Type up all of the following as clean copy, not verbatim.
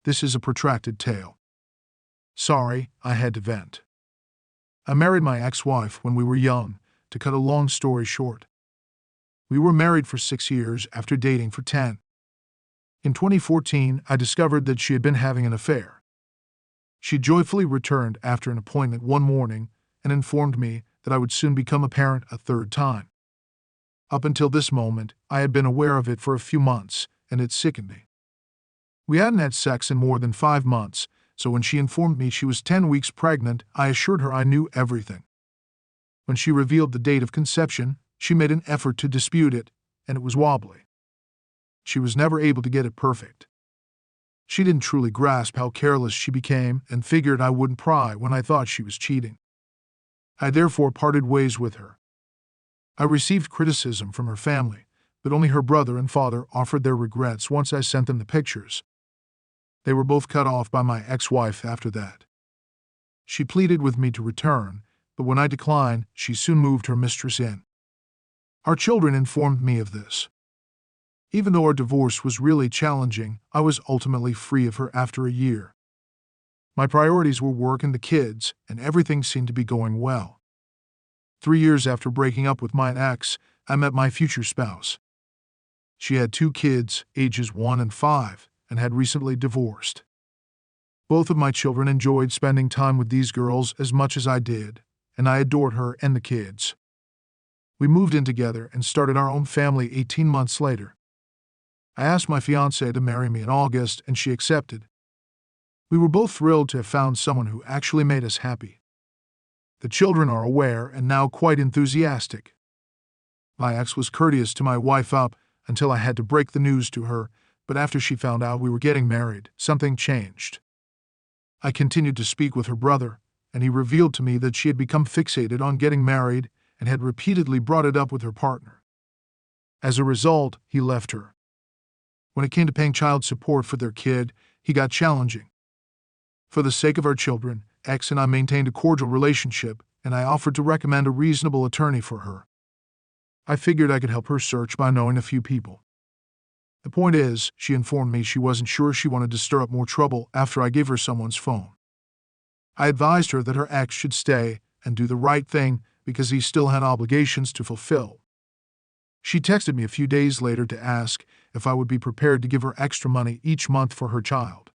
This is a protracted tale. Sorry, I had to vent. I married my ex-wife when we were young, to cut a long story short. We were married for 6 years after dating for 10. In 2014, I discovered that she had been having an affair. She joyfully returned after an appointment one morning and informed me that I would soon become a parent a third time. Up until this moment, I had been aware of it for a few months, and it sickened me. We hadn't had sex in more than 5 months, so when she informed me she was 10 weeks pregnant, I assured her I knew everything. When she revealed the date of conception, she made an effort to dispute it, and it was wobbly. She was never able to get it perfect. She didn't truly grasp how careless she became and figured I wouldn't pry when I thought she was cheating. I therefore parted ways with her. I received criticism from her family, but only her brother and father offered their regrets once I sent them the pictures. They were both cut off by my ex-wife after that. She pleaded with me to return, but when I declined, she soon moved her mistress in. Our children informed me of this. Even though our divorce was really challenging, I was ultimately free of her after a year. My priorities were work and the kids, and everything seemed to be going well. 3 years after breaking up with my ex, I met my future spouse. She had 2 kids, ages 1 and 5, and had recently divorced. Both of my children enjoyed spending time with these girls as much as I did, and I adored her and the kids. We moved in together and started our own family 18 months later. I asked my fiancée to marry me in August, and she accepted. We were both thrilled to have found someone who actually made us happy. The children are aware and now quite enthusiastic. My ex was courteous to my wife up until I had to break the news to her, but after she found out we were getting married, something changed. I continued to speak with her brother, and he revealed to me that she had become fixated on getting married and had repeatedly brought it up with her partner. As a result, he left her. When it came to paying child support for their kid, he got challenging. For the sake of our children, X and I maintained a cordial relationship, and I offered to recommend a reasonable attorney for her. I figured I could help her search by knowing a few people. The point is, she informed me she wasn't sure she wanted to stir up more trouble after I gave her someone's phone. I advised her that her ex should stay and do the right thing because he still had obligations to fulfill. She texted me a few days later to ask if I would be prepared to give her extra money each month for her child.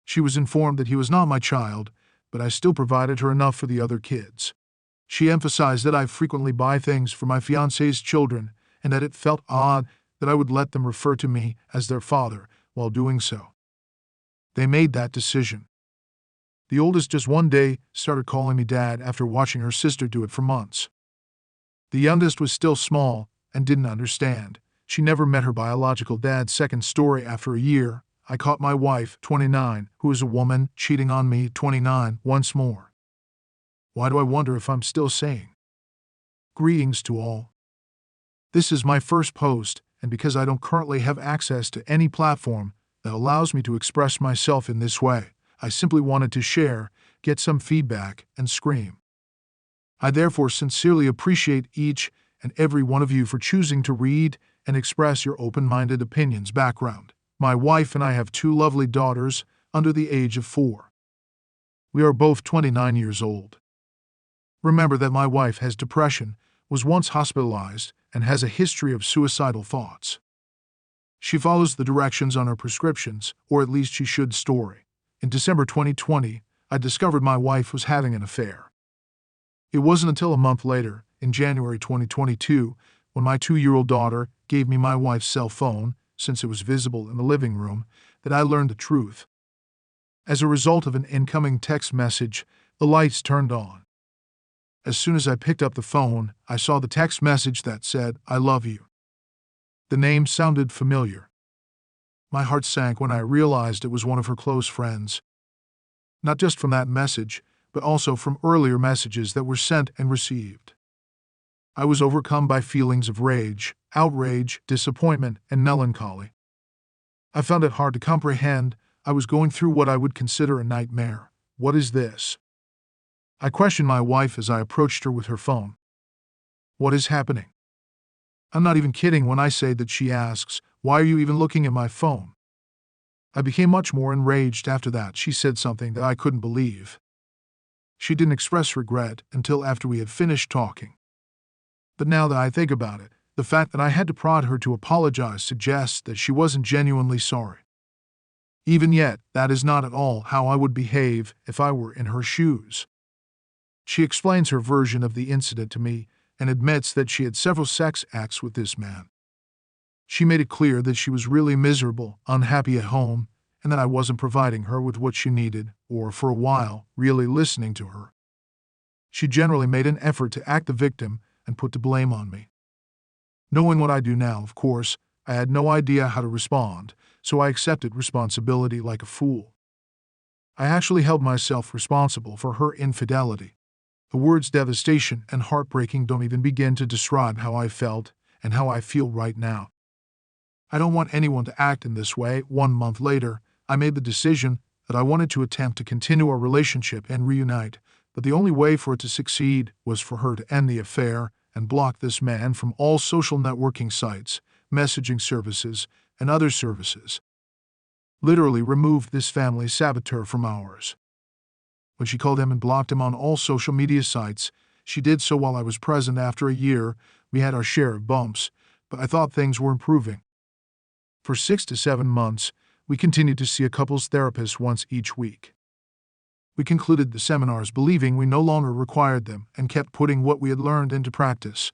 She was informed that he was not my child, but I still provided her enough for the other kids. She emphasized that I frequently buy things for my fiancé's children and that it felt odd that I would let them refer to me as their father while doing so. They made that decision. The oldest just one day started calling me dad after watching her sister do it for months. The youngest was still small and didn't understand. She never met her biological dad's second story after a year. I caught my wife, 29, who is a woman, cheating on me, 29, once more. Why do I wonder if I'm still sane? Greetings to all. This is my first post, and because I don't currently have access to any platform that allows me to express myself in this way, I simply wanted to share, get some feedback, and scream. I therefore sincerely appreciate each and every one of you for choosing to read and express your open-minded opinions. Background: my wife and I have 2 lovely daughters under the age of 4. We are both 29 years old. Remember that my wife has depression, was once hospitalized, and has a history of suicidal thoughts. She follows the directions on her prescriptions, or at least she should. Story: in December 2020, I discovered my wife was having an affair. It wasn't until a month later, in January 2022, when my 2-year-old daughter gave me my wife's cell phone, since it was visible in the living room, that I learned the truth. As a result of an incoming text message, the lights turned on. As soon as I picked up the phone, I saw the text message that said, "I love you." The name sounded familiar. My heart sank when I realized it was one of her close friends. Not just from that message, but also from earlier messages that were sent and received. I was overcome by feelings of rage, outrage, disappointment, and melancholy. I found it hard to comprehend. I was going through what I would consider a nightmare. What is this? I questioned my wife as I approached her with her phone. What is happening? I'm not even kidding when I say that she asks, "Why are you even looking at my phone?" I became much more enraged after that. She said something that I couldn't believe. She didn't express regret until after we had finished talking. But now that I think about it, the fact that I had to prod her to apologize suggests that she wasn't genuinely sorry. Even yet, that is not at all how I would behave if I were in her shoes. She explains her version of the incident to me and admits that she had several sex acts with this man. She made it clear that she was really miserable, unhappy at home, and that I wasn't providing her with what she needed, or, for a while, really listening to her. She generally made an effort to act the victim and put the blame on me. Knowing what I do now, of course, I had no idea how to respond, so I accepted responsibility like a fool. I actually held myself responsible for her infidelity. The words devastation and heartbreaking don't even begin to describe how I felt and how I feel right now. I don't want anyone to act in this way. 1 month later, I made the decision that I wanted to attempt to continue our relationship and reunite, but the only way for it to succeed was for her to end the affair and block this man from all social networking sites, messaging services, and other services. Literally removed this family saboteur from ours. When she called him and blocked him on all social media sites, she did so while I was present. After a year, we had our share of bumps, but I thought things were improving. For 6 to 7 months, we continued to see a couples therapist once each week. We concluded the seminars believing we no longer required them and kept putting what we had learned into practice.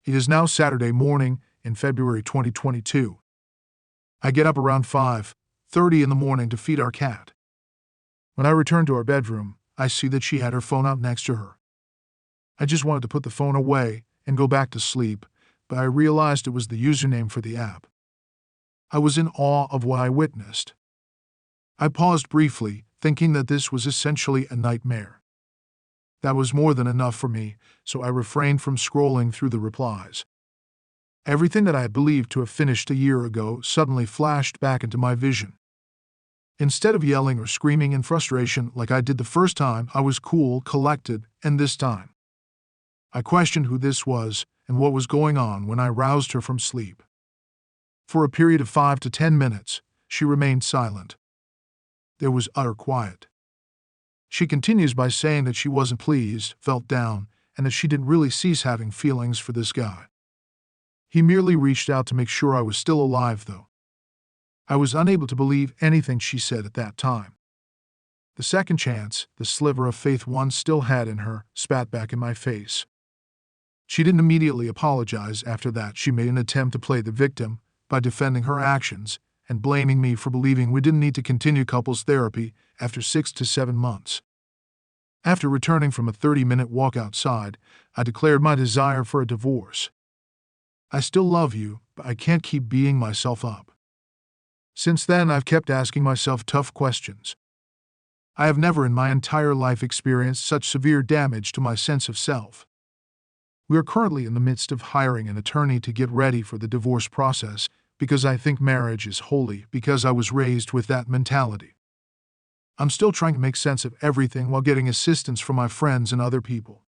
It is now Saturday morning in February 2022. I get up around 5:30 in the morning to feed our cat. When I return to our bedroom, I see that she had her phone out next to her. I just wanted to put the phone away and go back to sleep, but I realized it was the username for the app. I was in awe of what I witnessed. I paused briefly, thinking that this was essentially a nightmare. That was more than enough for me, so I refrained from scrolling through the replies. Everything that I had believed to have finished a year ago suddenly flashed back into my vision. Instead of yelling or screaming in frustration like I did the first time, I was cool, collected, and this time I questioned who this was and what was going on when I roused her from sleep. For a period of 5 to 10 minutes, she remained silent. There was utter quiet. She continues by saying that she wasn't pleased, felt down, and that she didn't really cease having feelings for this guy. He merely reached out to make sure I was still alive, though. I was unable to believe anything she said at that time. The second chance, the sliver of faith one still had in her, spat back in my face. She didn't immediately apologize after that. She made an attempt to play the victim by defending her actions and blaming me for believing we didn't need to continue couples therapy after 6 to 7 months. After returning from a 30-minute walk outside, I declared my desire for a divorce. I still love you, but I can't keep beating myself up. Since then, I've kept asking myself tough questions. I have never in my entire life experienced such severe damage to my sense of self. We are currently in the midst of hiring an attorney to get ready for the divorce process because I think marriage is holy, because I was raised with that mentality. I'm still trying to make sense of everything while getting assistance from my friends and other people.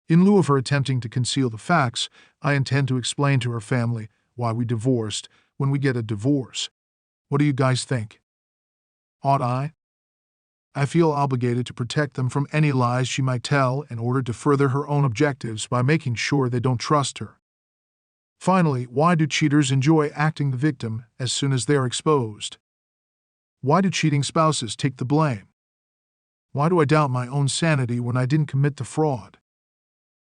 In lieu of her attempting to conceal the facts, I intend to explain to her family why we divorced when we get a divorce. What do you guys think? Ought I? I feel obligated to protect them from any lies she might tell in order to further her own objectives by making sure they don't trust her. Finally, why do cheaters enjoy acting the victim as soon as they are exposed? Why do cheating spouses take the blame? Why do I doubt my own sanity when I didn't commit the fraud?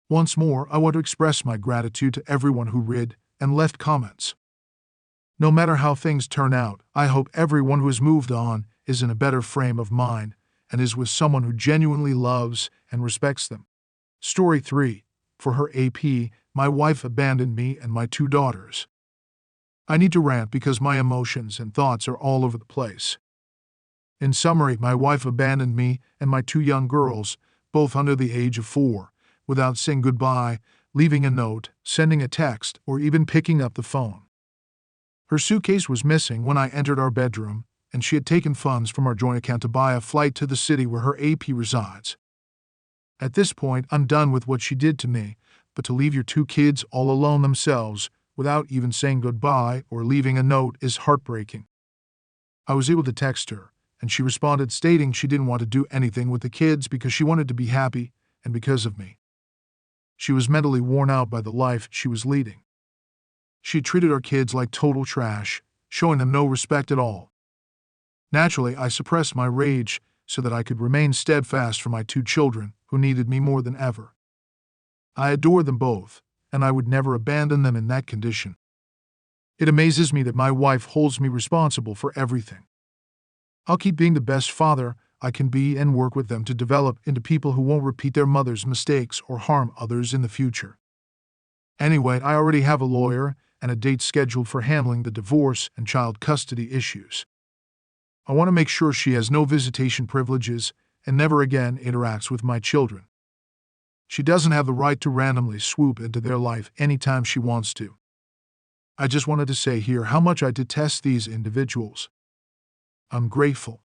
Once more, I want to express my gratitude to everyone who read and left comments. No matter how things turn out, I hope everyone who has moved on is in a better frame of mind and is with someone who genuinely loves and respects them. Story 3. For her AP, my wife abandoned me and my 2 daughters. I need to rant because my emotions and thoughts are all over the place. In summary, my wife abandoned me and my 2 young girls, both under the age of 4, without saying goodbye, leaving a note, sending a text, or even picking up the phone. Her suitcase was missing when I entered our bedroom, and she had taken funds from our joint account to buy a flight to the city where her AP resides. At this point, I'm done with what she did to me, but to leave your 2 kids all alone themselves without even saying goodbye or leaving a note is heartbreaking. I was able to text her, and she responded stating she didn't want to do anything with the kids because she wanted to be happy and because of me. She was mentally worn out by the life she was leading. She treated our kids like total trash, showing them no respect at all. Naturally, I suppressed my rage so that I could remain steadfast for my 2 children who needed me more than ever. I adore them both, and I would never abandon them in that condition. It amazes me that my wife holds me responsible for everything. I'll keep being the best father I can be and work with them to develop into people who won't repeat their mother's mistakes or harm others in the future. Anyway, I already have a lawyer and a date scheduled for handling the divorce and child custody issues. I want to make sure she has no visitation privileges and never again interacts with my children. She doesn't have the right to randomly swoop into their life anytime she wants to. I just wanted to say here how much I detest these individuals. I'm grateful